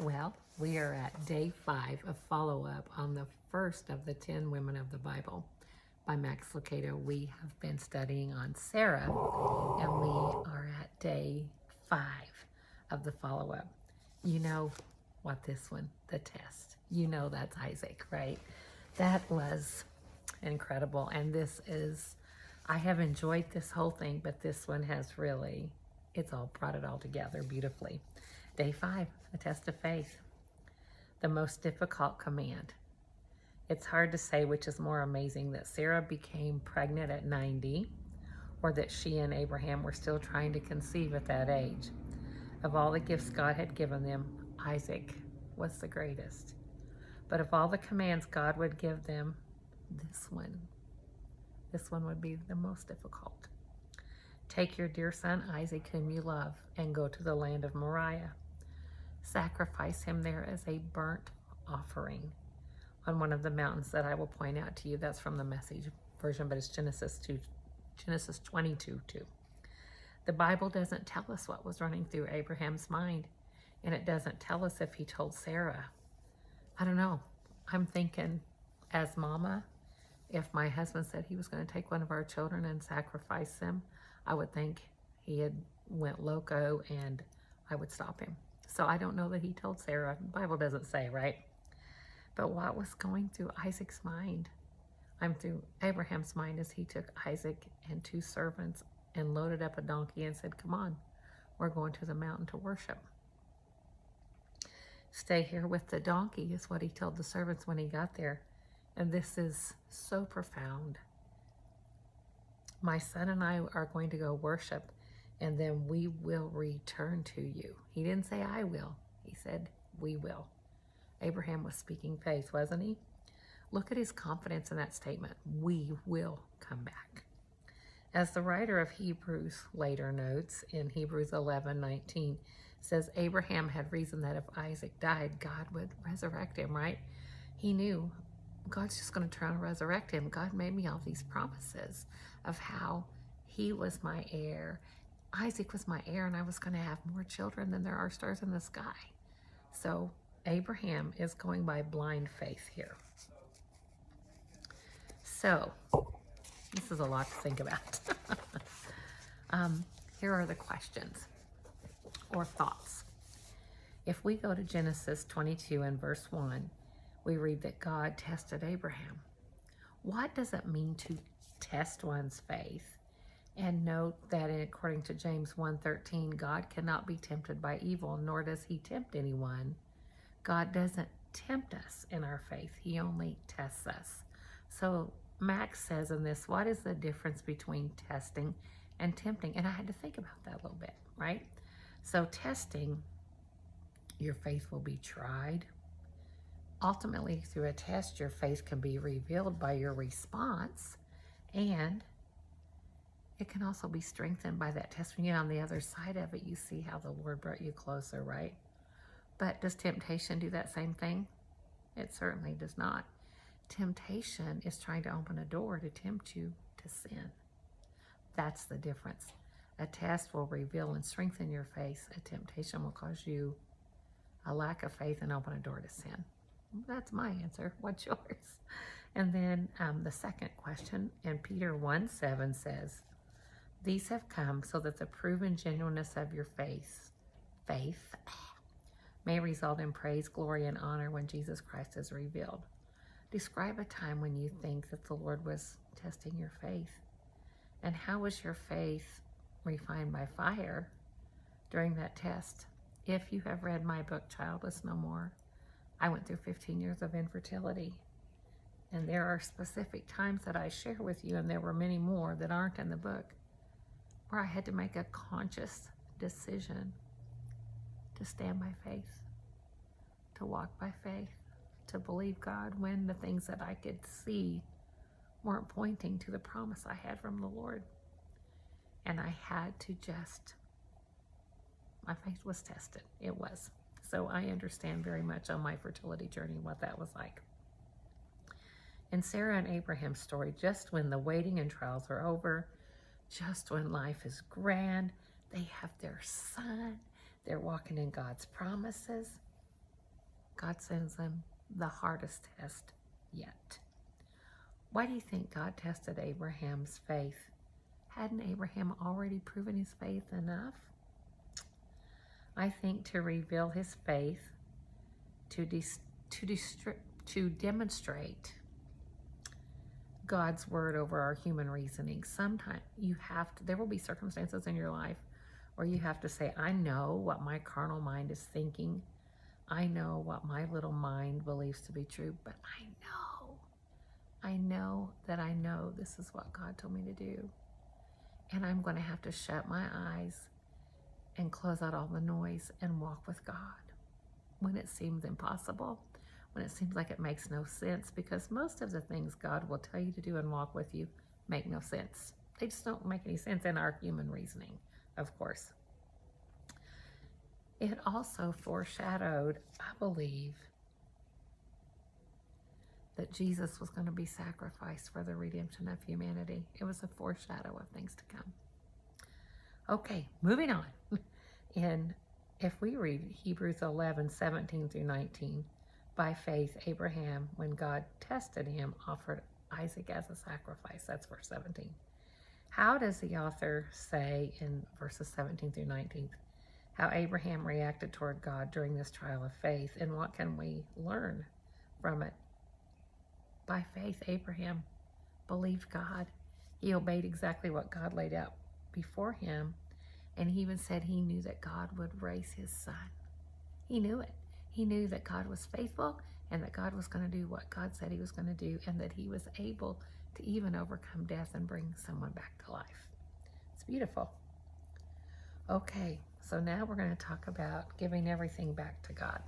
Well, we are at day 5 of follow-up on the first of the 10 women of the Bible by Max Lucado. We have been studying on Sarah, and we are at day 5 of the follow-up. You know what this one, the test. You know that's Isaac, right? That was incredible. And this is, I have enjoyed this whole thing, but this one has really, it's all brought it all together beautifully. Day 5, a test of faith. The most difficult command. It's hard to say which is more amazing, that Sarah became pregnant at 90 or that she and Abraham were still trying to conceive at that age. Of all the gifts God had given them, Isaac was the greatest. But of all the commands God would give them, this one would be the most difficult. Take your dear son Isaac, whom you love, and go to the land of Moriah. Sacrifice him there as a burnt offering on one of the mountains that I will point out to you. That's from the Message version, but it's Genesis 22:2. The Bible doesn't tell us what was running through Abraham's mind, and it doesn't tell us if he told Sarah. I don't know. I'm thinking, as mama, if my husband said he was going to take one of our children and sacrifice them, I would think he had went loco and I would stop him. So I don't know that he told Sarah. The Bible doesn't say, right? But what was going through Isaac's mind? Through Abraham's mind, as he took Isaac and 2 servants and loaded up a donkey and said, come on, we're going to the mountain to worship. Stay here with the donkey is what he told the servants when he got there. And this is so profound. My son and I are going to go worship, and then we will return to you. He didn't say I will. He said we will. Abraham was speaking faith, wasn't he? Look at his confidence in that statement. We will come back. As the writer of Hebrews later notes in Hebrews 11:19, says Abraham had reason that if Isaac died, God would resurrect him, right? He knew God's just going to try and resurrect him. God made me all these promises of how he was my heir. Isaac was my heir, and I was going to have more children than there are stars in the sky. So Abraham is going by blind faith here. So this is a lot to think about. Here are the questions or thoughts. If we go to Genesis 22 and verse 1, we read that God tested Abraham. What does it mean to test one's faith? And note that according to James 1:13, God cannot be tempted by evil, nor does he tempt anyone. God doesn't tempt us in our faith. He only tests us. So Max says in this, what is the difference between testing and tempting? And I had to think about that a little bit, right? So testing, your faith will be tried. Ultimately, through a test, your faith can be revealed by your response, and it can also be strengthened by that test. When you're on the other side of it, you see how the Lord brought you closer, right? But does temptation do that same thing? It certainly does not. Temptation is trying to open a door to tempt you to sin. That's the difference. A test will reveal and strengthen your faith. A temptation will cause you a lack of faith and open a door to sin. That's my answer. What's yours? And then the second question in Peter 1:7 says, these have come so that the proven genuineness of your faith may result in praise, glory, and honor when Jesus Christ is revealed. Describe a time when you think that the Lord was testing your faith. And how was your faith refined by fire during that test? If you have read my book, Childless No More, I went through 15 years of infertility. And there are specific times that I share with you, and there were many more that aren't in the book, where I had to make a conscious decision to stand by faith, to walk by faith, to believe God when the things that I could see weren't pointing to the promise I had from the Lord. And I had to my faith was tested. It was. So I understand very much on my fertility journey what that was like. In Sarah and Abraham's story, just when the waiting and trials are over, just when life is grand, they have their son, they're walking in God's promises, God sends him the hardest test yet. Why do you think God tested Abraham's faith? Hadn't Abraham already proven his faith enough? I think to reveal his faith, to demonstrate God's word over our human reasoning. Sometimes there will be circumstances in your life where you have to say, I know what my carnal mind is thinking. I know what my little mind believes to be true, but I know that I know this is what God told me to do. And I'm going to have to shut my eyes and close out all the noise and walk with God when it seems impossible, when it seems like it makes no sense, because most of the things God will tell you to do and walk with you make no sense. They just don't make any sense in our human reasoning, of course. It also foreshadowed, I believe, that Jesus was going to be sacrificed for the redemption of humanity. It was a foreshadow of things to come. Okay, moving on. And if we read Hebrews 11:17-19, by faith, Abraham, when God tested him, offered Isaac as a sacrifice. That's verse 17. How does the author say in verses 17-19 how Abraham reacted toward God during this trial of faith, and what can we learn from it? By faith, Abraham believed God. He obeyed exactly what God laid out before him, and he even said he knew that God would raise his son. He knew it. He knew that God was faithful and that God was going to do what God said he was going to do, and that he was able to even overcome death and bring someone back to life. It's beautiful. Okay, so now we're going to talk about giving everything back to God.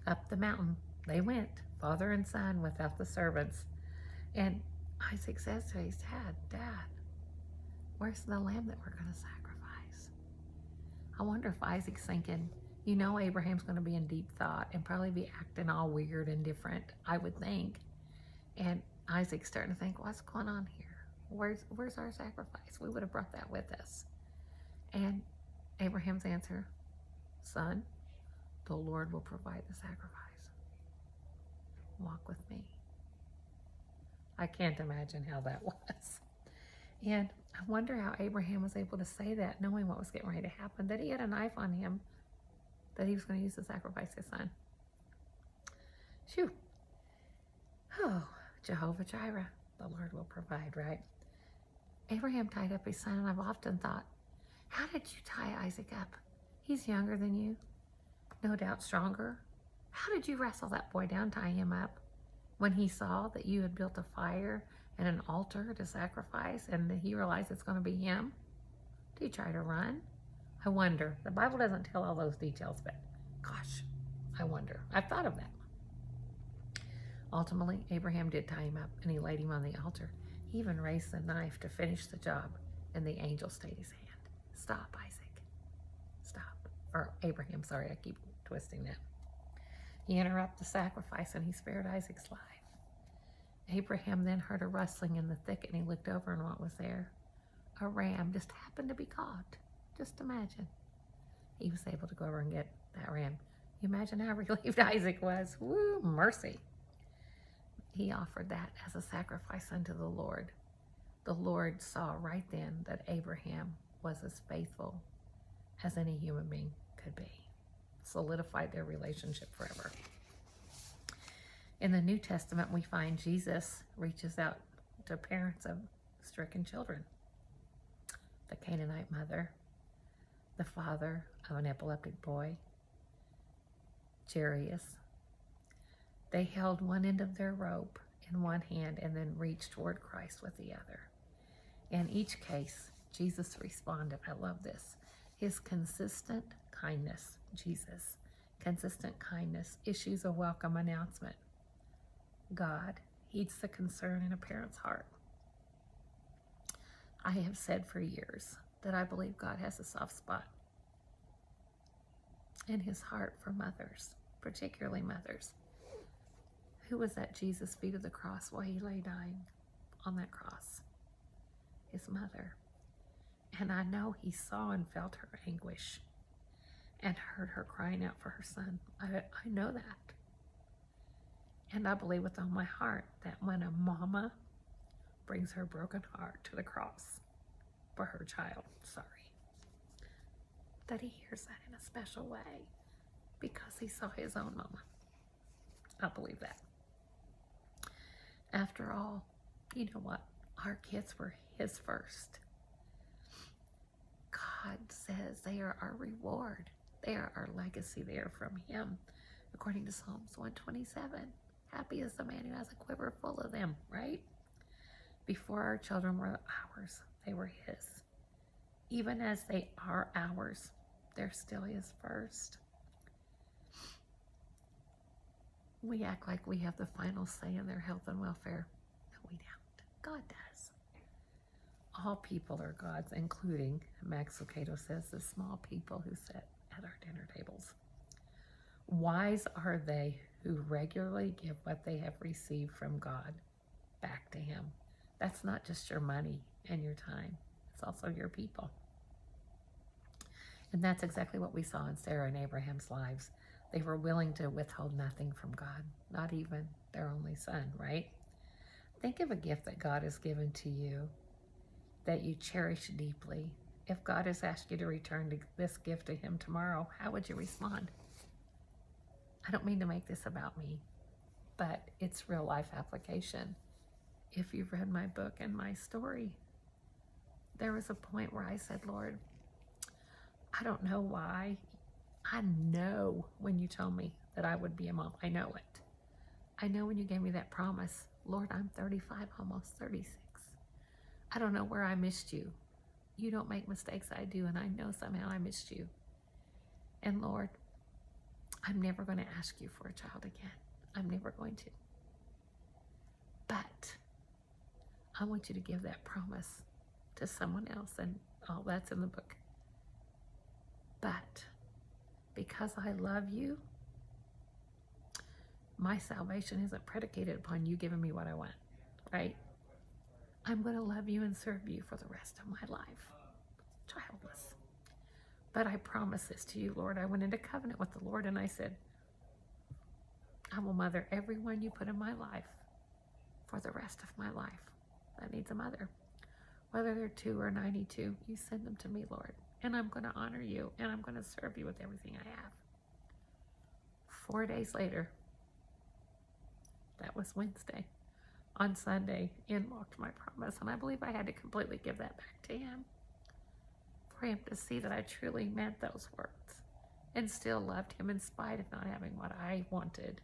Up the mountain they went, father and son, without the servants. And Isaac says to his Dad, where's the lamb that we're going to sacrifice? I wonder if Isaac's thinking, Abraham's going to be in deep thought and probably be acting all weird and different, I would think. And Isaac's starting to think, what's going on here? Where's our sacrifice? We would have brought that with us. And Abraham's answer, son, the Lord will provide the sacrifice. Walk with me. I can't imagine how that was. And I wonder how Abraham was able to say that, knowing what was getting ready to happen, that he had a knife on him, that he was going to use to sacrifice his son. Phew. Oh, Jehovah Jireh, the Lord will provide, right? Abraham tied up his son, and I've often thought, how did you tie Isaac up? He's younger than you, no doubt stronger. How did you wrestle that boy down, tie him up, when he saw that you had built a fire and an altar to sacrifice, and that he realized it's going to be him? Did he try to run? I wonder. The Bible doesn't tell all those details, but gosh, I wonder. I've thought of that. Ultimately, Abraham did tie him up, and he laid him on the altar. He even raised the knife to finish the job, and the angel stayed his hand. Stop, Isaac. Stop. Or Abraham, sorry, I keep twisting that. He interrupted the sacrifice, and he spared Isaac's life. Abraham then heard a rustling in the thicket, and he looked over, and what was there? A ram just happened to be caught. Just imagine. He was able to go over and get that ram. You imagine how relieved Isaac was. Woo, mercy. He offered that as a sacrifice unto the Lord. The Lord saw right then that Abraham was as faithful as any human being could be. Solidified their relationship forever. In the New Testament, we find Jesus reaches out to parents of stricken children. The Canaanite mother, the father of an epileptic boy, Jairus. They held one end of their rope in one hand and then reached toward Christ with the other. In each case, Jesus responded. I love this. His consistent kindness, Jesus, consistent kindness issues a welcome announcement. God heeds the concern in a parent's heart. I have said for years that I believe God has a soft spot in his heart for mothers, particularly mothers. Who was at Jesus' feet of the cross while he lay dying on that cross? His mother. And I know he saw and felt her anguish. and heard her crying out for her son. I know that. And I believe with all my heart that when a mama brings her broken heart to the cross for her child, that he hears that in a special way because he saw his own mama. I believe that. After all, you know what? Our kids were his first. God says they are our reward. They are our legacy. They are from him. According to Psalms 127, happy is the man who has a quiver full of them, right? Before our children were ours, they were his. Even as they are ours, they're still his first. We act like we have the final say in their health and welfare. No, we don't. God does. All people are God's, including, Max Lucado says, the small people who sit at our dinner tables. Wise are they who regularly give what they have received from God back to him. That's not just your money and your time. It's also your people. And that's exactly what we saw in Sarah and Abraham's lives. They were willing to withhold nothing from God, not even their only son, right? Think of a gift that God has given to you that you cherish deeply. If God has asked you to return this gift to him tomorrow, how would you respond? I don't mean to make this about me, but it's real life application. If you've read my book and my story, there was a point where I said, Lord, I don't know why. I know when you told me that I would be a mom. I know it. I know when you gave me that promise. Lord, I'm 35, almost 36. I don't know where I missed you. You don't make mistakes, I do, and I know somehow I missed you. And Lord, I'm never going to ask you for a child again. I'm never going to. But I want you to give that promise to someone else, and all that's in the book. But because I love you, my salvation isn't predicated upon you giving me what I want, right? I'm going to love you and serve you for the rest of my life, childless. But I promise this to you, Lord. I went into covenant with the Lord and I said, I will mother everyone you put in my life for the rest of my life that needs a mother. Whether they're 2 or 92, you send them to me, Lord. And I'm going to honor you and I'm going to serve you with everything I have. 4 days later, that was Wednesday, on Sunday, in walked my promise. And I believe I had to completely give that back to him for him to see that I truly meant those words and still loved him in spite of not having what I wanted.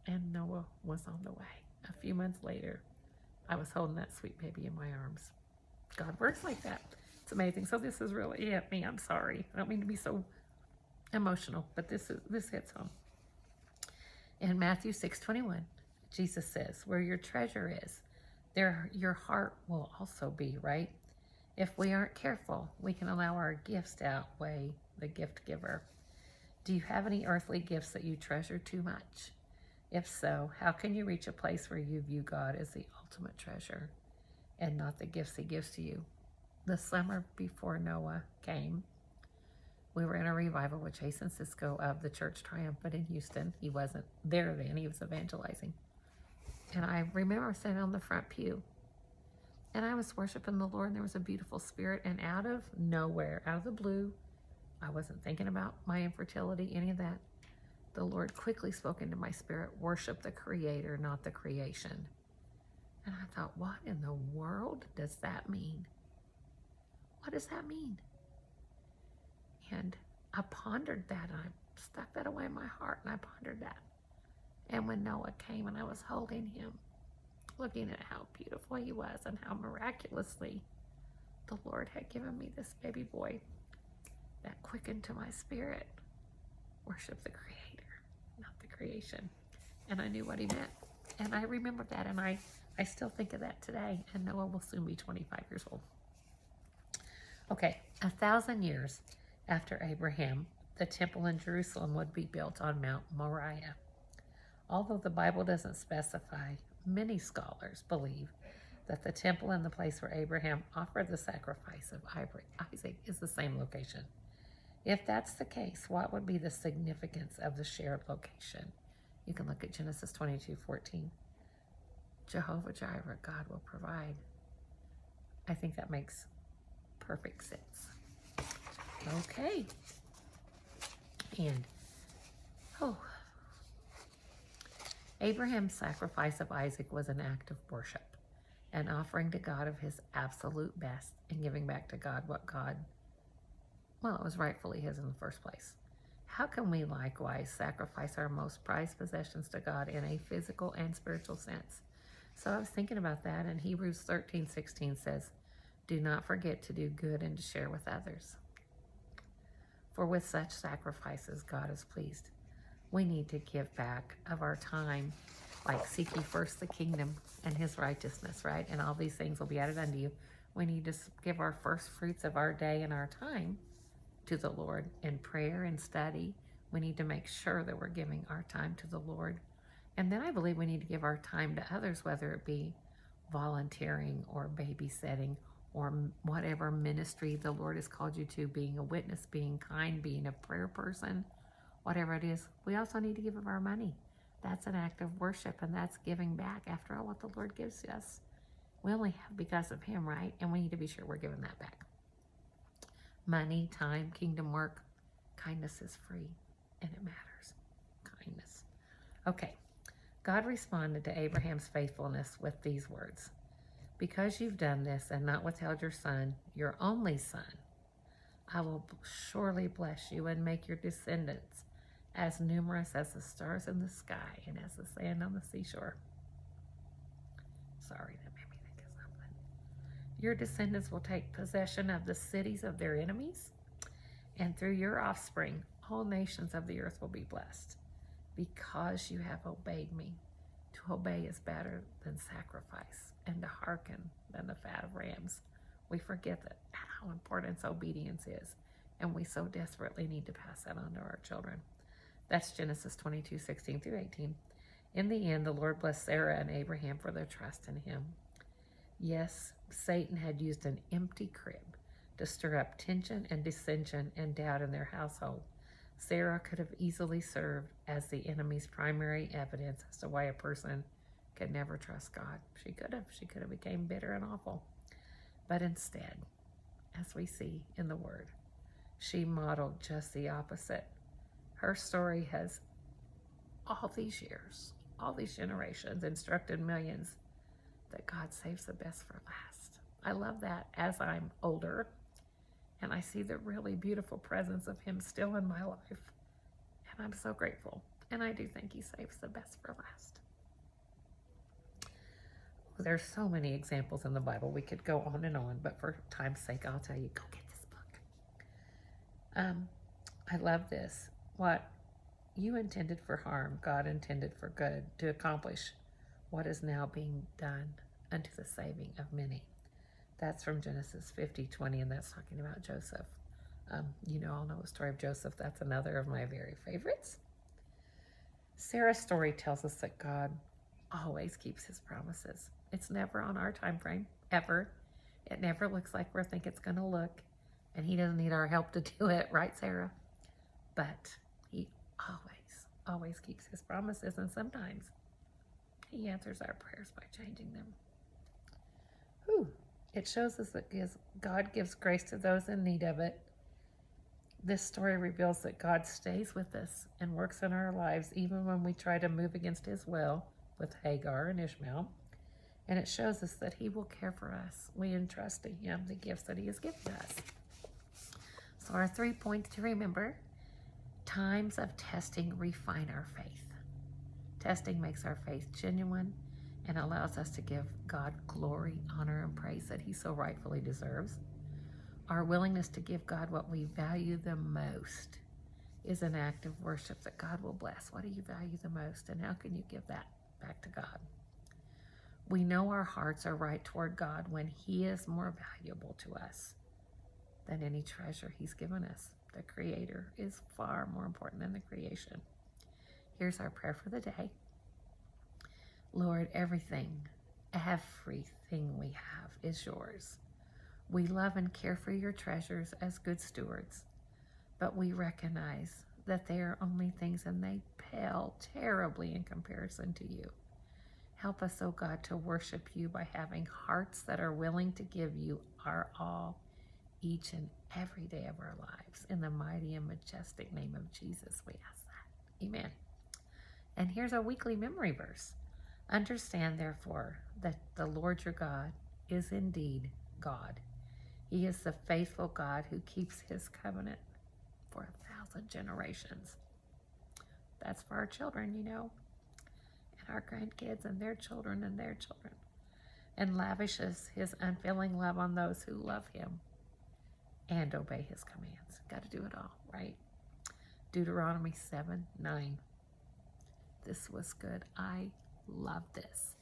And Noah was on the way. A few months later, I was holding that sweet baby in my arms. God works like that. It's amazing. So this is really hit me. I'm sorry. I don't mean to be so emotional, but this hits home. In Matthew 6:21, Jesus says, where your treasure is, there your heart will also be, right? If we aren't careful, we can allow our gifts to outweigh the gift giver. Do you have any earthly gifts that you treasure too much? If so, how can you reach a place where you view God as the ultimate treasure and not the gifts he gives to you? The summer before Noah came, we were in a revival with Jason Sisko of the Church Triumphant in Houston. He wasn't there then, he was evangelizing. And I remember sitting on the front pew and I was worshiping the Lord and there was a beautiful spirit, and out of nowhere, out of the blue, I wasn't thinking about my infertility, any of that. The Lord quickly spoke into my spirit, worship the Creator, not the creation. And I thought, what in the world does that mean? What does that mean? And I pondered that, and I stuck that away in my heart, and I pondered that. And when Noah came and I was holding him, looking at how beautiful he was and how miraculously the Lord had given me this baby boy, that quickened to my spirit, worship the Creator, not the creation. And I knew what he meant. And I remembered that, and I still think of that today. And Noah will soon be 25 years old. Okay, 1,000 years after Abraham, the temple in Jerusalem would be built on Mount Moriah. Although the Bible doesn't specify, many scholars believe that the temple and the place where Abraham offered the sacrifice of Isaac is the same location. If that's the case, what would be the significance of the shared location? You can look at Genesis 22:14. Jehovah Jireh, God will provide. I think that makes perfect sense. Okay. And, Abraham's sacrifice of Isaac was an act of worship, an offering to God of his absolute best and giving back to God what it was rightfully his in the first place. How can we likewise sacrifice our most prized possessions to God in a physical and spiritual sense? So I was thinking about that, and Hebrews 13:16 says, "Do not forget to do good and to share with others. For with such sacrifices God is pleased." We need to give back of our time, like seek ye first the kingdom and his righteousness, right? And all these things will be added unto you. We need to give our first fruits of our day and our time to the Lord in prayer and study. We need to make sure that we're giving our time to the Lord. And then I believe we need to give our time to others, whether it be volunteering or babysitting or whatever ministry the Lord has called you to, being a witness, being kind, being a prayer person, whatever it is. We also need to give of our money. That's an act of worship, and that's giving back. After all, what the Lord gives us, we only have because of him, right? And we need to be sure we're giving that back. Money, time, kingdom work, kindness is free, and it matters. Kindness. Okay. God responded to Abraham's faithfulness with these words: "Because you've done this and not withheld your son, your only son, I will surely bless you and make your descendants as numerous as the stars in the sky and as the sand on the seashore." Sorry, that made me think of something. "Your descendants will take possession of the cities of their enemies, and through your offspring, all nations of the earth will be blessed, because you have obeyed me." To obey is better than sacrifice, and to hearken than the fat of rams. We forget that how important obedience is, and we so desperately need to pass that on to our children. That's Genesis 22:16-18. In the end, the Lord blessed Sarah and Abraham for their trust in him. Yes, Satan had used an empty crib to stir up tension and dissension and doubt in their household. Sarah could have easily served as the enemy's primary evidence as to why a person could never trust God. She could have become bitter and awful. But instead, as we see in the Word, she modeled just the opposite. Her story has, all these years, all these generations, instructed millions that God saves the best for last. I love that as I'm older and I see the really beautiful presence of him still in my life. And I'm so grateful. And I do think he saves the best for last. There's so many examples in the Bible. We could go on and on, but for time's sake, I'll tell you, go get this book. I love this. What you intended for harm, God intended for good, to accomplish what is now being done unto the saving of many. That's from Genesis 50:20, and that's talking about Joseph. I'll know the story of Joseph. That's another of my very favorites. Sarah's story tells us that God always keeps his promises. It's never on our time frame, ever. It never looks like we think it's going to look, and he doesn't need our help to do it, right, Sarah? But he always keeps his promises, and sometimes he answers our prayers by changing them. It shows us that God gives grace to those in need of it. This story reveals that God stays with us and works in our lives even when we try to move against his will with Hagar and Ishmael. And it shows us that he will care for us. We entrust to him the gifts that he has given us. So our 3 points to remember: times of testing refine our faith. Testing makes our faith genuine and allows us to give God glory, honor, and praise that he so rightfully deserves. Our willingness to give God what we value the most is an act of worship that God will bless. What do you value the most, and how can you give that back to God? We know our hearts are right toward God when he is more valuable to us than any treasure he's given us. The Creator is far more important than the creation. Here's our prayer for the day. Lord, everything we have is yours. We love and care for your treasures as good stewards, but we recognize that they are only things and they pale terribly in comparison to you. Help us, oh God, to worship you by having hearts that are willing to give you our all each and every day of our lives. In the mighty and majestic name of Jesus, we ask that. Amen. And here's our weekly memory verse. Understand, therefore, that the Lord your God is indeed God. He is the faithful God who keeps his covenant for 1,000 generations. That's for our children, you know, and our grandkids and their children and their children, and lavishes his unfailing love on those who love him and obey his commands. Got to do it all, right? Deuteronomy 7:9. This was good. I love this.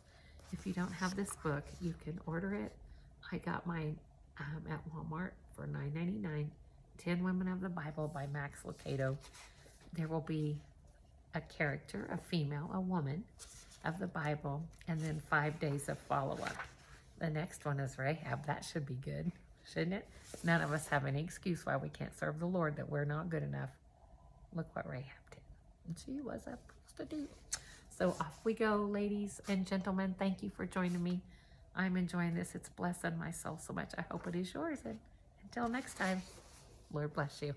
If you don't have this book, you can order it. I got mine at Walmart for $9.99. 10 Women of the Bible by Max Lucado. There will be a character, a female, a woman of the Bible, and then 5 days of follow-up. The next one is Rahab. That should be good, shouldn't it? None of us have any excuse why we can't serve the Lord, that we're not good enough. Look what Rahab did. And she was a prostitute. So off we go, ladies and gentlemen. Thank you for joining me. I'm enjoying this. It's blessing my soul so much. I hope it is yours. And until next time, Lord bless you.